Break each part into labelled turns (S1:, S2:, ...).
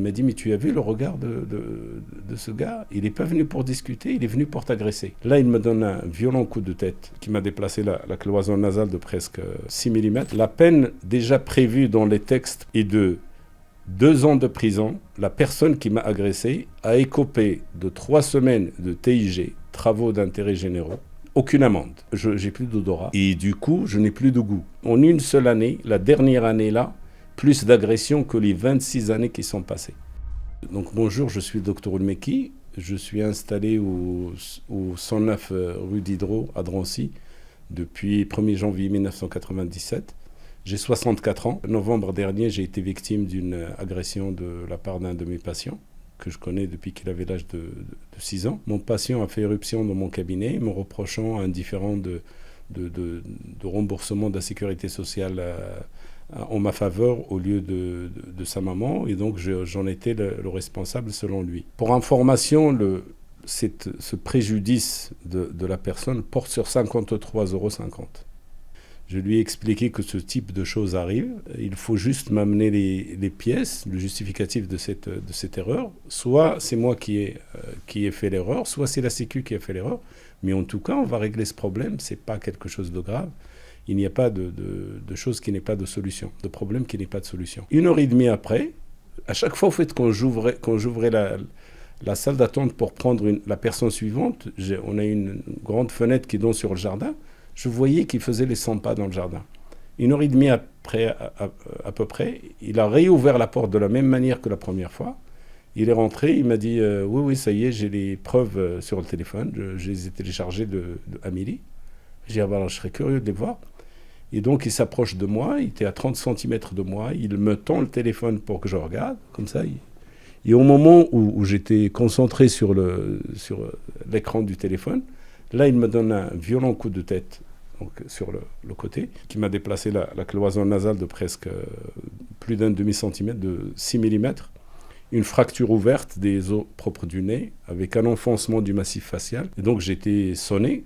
S1: m'a dit, mais tu as vu le regard de ce gars? Il n'est pas venu pour discuter, il est venu pour t'agresser. Là, il me donne un violent coup de tête qui m'a déplacé la cloison nasale de presque 6 mm. La peine déjà prévue dans les textes est de 2 ans de prison. La personne qui m'a agressé a écopé de 3 semaines de TIG, travaux d'intérêt généraux. Aucune amende. Je n'ai plus d'odorat. Et du coup, je n'ai plus de goût. En une seule année, la dernière année là, plus d'agressions que les 26 années qui sont passées. Donc bonjour, je suis le docteur Oulmeki. Je suis installé au 109 rue Diderot à Drancy depuis 1er janvier 1997. J'ai 64 ans. En novembre dernier, j'ai été victime d'une agression de la part d'un de mes patients, que je connais depuis qu'il avait l'âge de 6 ans. Mon patient a fait éruption dans mon cabinet, me reprochant un différend de remboursement de la sécurité sociale en ma faveur au lieu de sa maman, et donc j'en étais le responsable selon lui. Pour information, ce préjudice de la personne porte sur 53,50 €. Je lui ai expliqué que ce type de choses arrive. Il faut juste m'amener les pièces, le justificatif de cette erreur. Soit c'est moi qui ai fait l'erreur, soit c'est la Sécu qui a fait l'erreur. Mais en tout cas, on va régler ce problème. Ce n'est pas quelque chose de grave. Il n'y a pas de chose qui n'est pas de solution, de problème qui n'est pas de solution. 1h30 après, à chaque fois, au fait, quand j'ouvrais la salle d'attente pour prendre la personne suivante, on a une grande fenêtre qui donne sur le jardin. Je voyais qu'il faisait les 100 pas dans le jardin. 1h30 après, à peu près, il a réouvert la porte de la même manière que la première fois. Il est rentré, il m'a dit oui, ça y est, j'ai les preuves sur le téléphone. Je les ai téléchargées d'Amélie. J'ai dit, alors, je serais curieux de les voir. Et donc, il s'approche de moi, il était à 30 cm de moi, il me tend le téléphone pour que je regarde, comme ça. Et au moment où j'étais concentré sur l'écran du téléphone, là, il me donne un violent coup de tête donc, sur le côté, qui m'a déplacé la cloison nasale de presque plus d'un demi-centimètre, de 6 mm, une fracture ouverte des os propres du nez, avec un enfoncement du massif facial. Et donc, j'ai été sonné,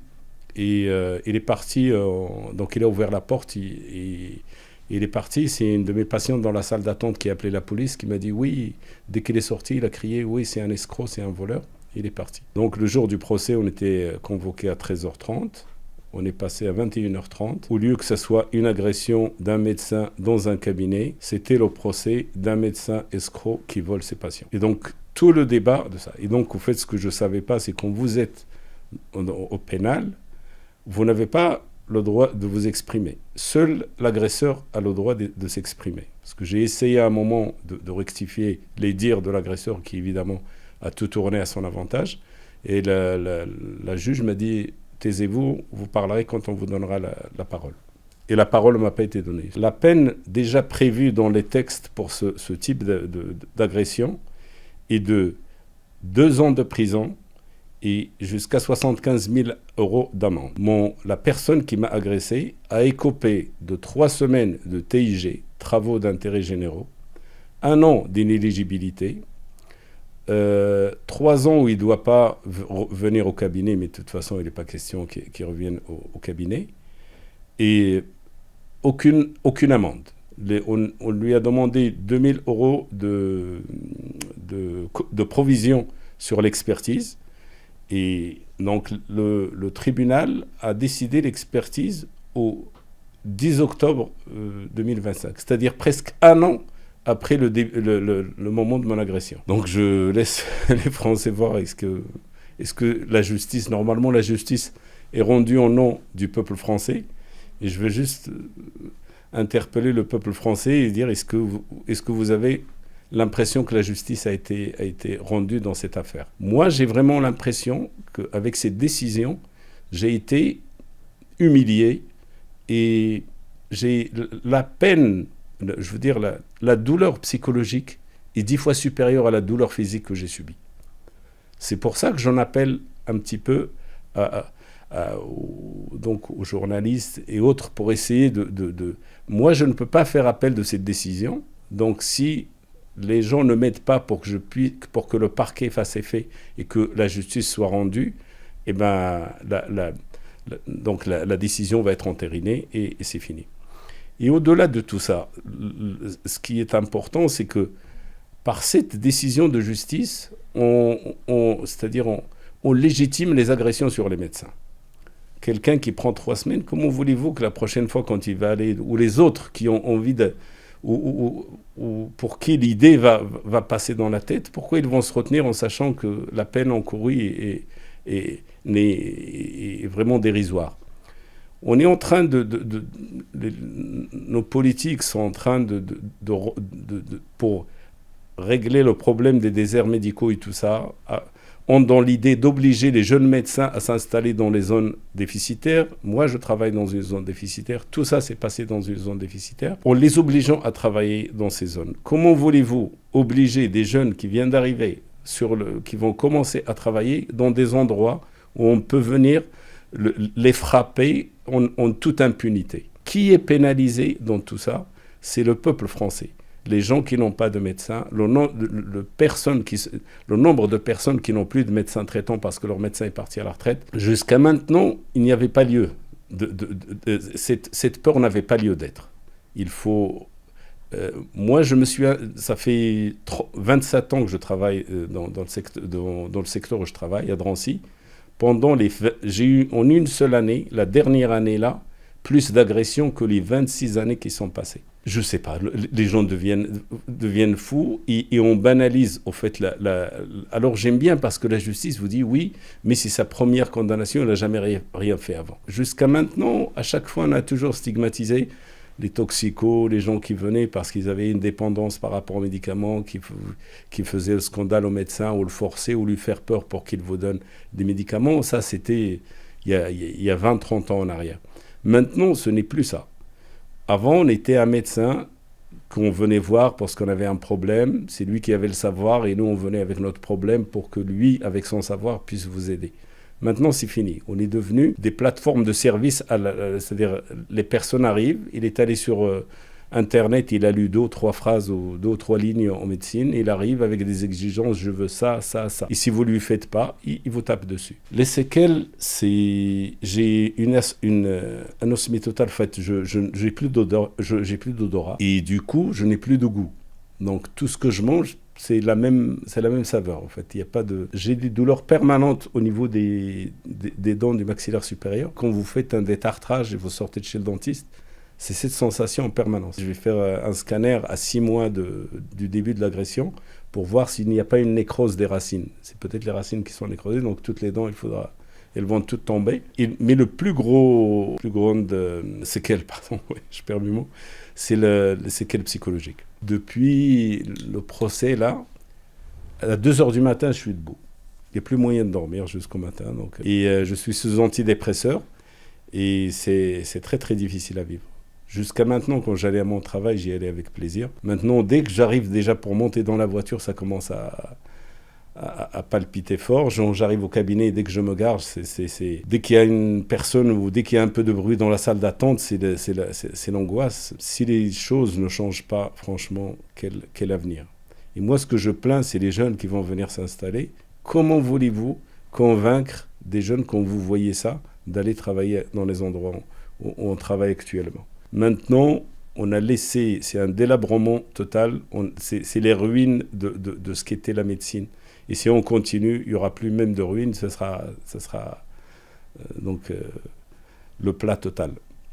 S1: et il est parti, donc il a ouvert la porte, il est parti. C'est une de mes patientes dans la salle d'attente qui a appelé la police, qui m'a dit oui, dès qu'il est sorti, il a crié oui, c'est un escroc, c'est un voleur. Il est parti. Donc le jour du procès, on était convoqué à 13h30. On est passé à 21h30. Au lieu que ce soit une agression d'un médecin dans un cabinet, c'était le procès d'un médecin escroc qui vole ses patients. Et donc tout le débat de ça. Et donc au fait, ce que je ne savais pas, c'est quand vous êtes au pénal, vous n'avez pas le droit de vous exprimer. Seul l'agresseur a le droit de s'exprimer. Parce que j'ai essayé à un moment de rectifier les dires de l'agresseur qui évidemment a tout tourné à son avantage. Et la juge m'a dit « Taisez-vous, vous parlerez quand on vous donnera la parole ». Et la parole ne m'a pas été donnée. La peine déjà prévue dans les textes pour ce type d'agression est de 2 ans de prison et jusqu'à 75 000 € d'amende. La personne qui m'a agressé a écopé de 3 semaines de TIG, travaux d'intérêt généraux, 1 an d'inéligibilité, 3 ans où il ne doit pas venir au cabinet, mais de toute façon, il n'est pas question qu'il revienne au cabinet, et aucune amende. On lui a demandé 2 000 € de provision sur l'expertise, et donc le tribunal a décidé l'expertise au 10 octobre 2025, c'est-à-dire presque 1 an après le moment de mon agression. Donc je laisse les Français voir est-ce que la justice, normalement la justice est rendue au nom du peuple français, et je veux juste interpeller le peuple français et dire est-ce que vous avez l'impression que la justice a été rendue dans cette affaire. Moi, j'ai vraiment l'impression qu'avec cette décision, j'ai été humilié, et j'ai la peine, je veux dire, la douleur psychologique est 10 fois supérieure à la douleur physique que j'ai subie. C'est pour ça que j'en appelle un petit peu donc aux journalistes et autres pour essayer Moi, je ne peux pas faire appel de cette décision. Donc, si les gens ne m'aident pas pour que le parquet fasse effet et que la justice soit rendue, eh ben, donc la décision va être entérinée et c'est fini. Et au-delà de tout ça, ce qui est important, c'est que Par cette décision de justice, c'est-à-dire on légitime les agressions sur les médecins. Quelqu'un qui prend 3 semaines, comment voulez-vous que la prochaine fois quand il va aller, ou les autres qui ont envie de... ou pour qui l'idée va passer dans la tête, pourquoi ils vont se retenir en sachant que la peine encourue est vraiment dérisoire. On est en train nos politiques sont en train pour régler le problème des déserts médicaux et tout ça, ont dans l'idée d'obliger les jeunes médecins à s'installer dans les zones déficitaires. Moi, je travaille dans une zone déficitaire. Tout ça s'est passé dans une zone déficitaire. En les obligeant à travailler dans ces zones. Comment voulez-vous obliger des jeunes qui viennent d'arriver, qui vont commencer à travailler dans des endroits où on peut venir les frapper en toute impunité? Qui est pénalisé dans tout ça? C'est le peuple français. Les gens qui n'ont pas de médecin, le nombre de personnes qui n'ont plus de médecin traitant parce que leur médecin est parti à la retraite. Jusqu'à maintenant, il n'y avait pas lieu. Cette peur n'avait pas lieu d'être. Il faut... moi, ça fait 27 ans que je travaille dans le secteur où je travaille, à Drancy. J'ai eu en une seule année, la dernière année là, plus d'agressions que les 26 années qui sont passées. Je ne sais pas, les gens deviennent fous et on banalise au fait alors j'aime bien parce que la justice vous dit oui, mais c'est sa première condamnation, il n'a jamais rien fait avant. Jusqu'à maintenant, à chaque fois, on a toujours stigmatisé les toxicos, les gens qui venaient parce qu'ils avaient une dépendance par rapport aux médicaments, qui faisaient le scandale au médecin ou le forcer ou lui faire peur pour qu'il vous donne des médicaments. Ça, c'était il y a 20-30 ans en arrière. Maintenant, ce n'est plus ça. Avant, on était un médecin qu'on venait voir parce qu'on avait un problème. C'est lui qui avait le savoir et nous, on venait avec notre problème pour que lui, avec son savoir, puisse vous aider. Maintenant, c'est fini. On est devenu des plateformes de services. C'est-à-dire, les personnes arrivent, il est allé sur Internet, il a lu 2 ou 3 phrases ou 2 ou 3 lignes en médecine, il arrive avec des exigences, je veux ça, ça, ça. Et si vous ne lui faites pas, il vous tape dessus. Les séquelles, j'ai une anosmie totale, en fait, j'ai plus d'odorat et du coup, je n'ai plus de goût. Donc tout ce que je mange, c'est la même saveur en fait. Il y a pas de. J'ai des douleurs permanentes au niveau des dents du maxillaire supérieur. Quand vous faites un détartrage et vous sortez de chez le dentiste, c'est cette sensation en permanence. Je vais faire un scanner à 6 mois du début de l'agression pour voir s'il n'y a pas une nécrose des racines. C'est peut-être les racines qui sont nécrosées, donc toutes les dents, elles vont toutes tomber. Mais le plus grande séquelle, pardon, je perds mes mots, c'est les séquelles psychologiques. Depuis le procès, là, à 2h du matin, je suis debout. Il n'y a plus moyen de dormir jusqu'au matin. Et je suis sous antidépresseur et c'est très très difficile à vivre. Jusqu'à maintenant, quand j'allais à mon travail, j'y allais avec plaisir. Maintenant, dès que j'arrive déjà pour monter dans la voiture, ça commence à palpiter fort. J'arrive au cabinet et dès que je me gare, dès qu'il y a une personne ou dès qu'il y a un peu de bruit dans la salle d'attente, c'est l'angoisse. Si les choses ne changent pas, franchement, quel avenir? Et moi, ce que je plains, c'est les jeunes qui vont venir s'installer. Comment voulez-vous convaincre des jeunes, quand vous voyez ça, d'aller travailler dans les endroits où on travaille actuellement? Maintenant, on a laissé, c'est un délabrement total, c'est les ruines de ce qu'était la médecine. Et si on continue, il n'y aura plus même de ruines, ce sera le plat total.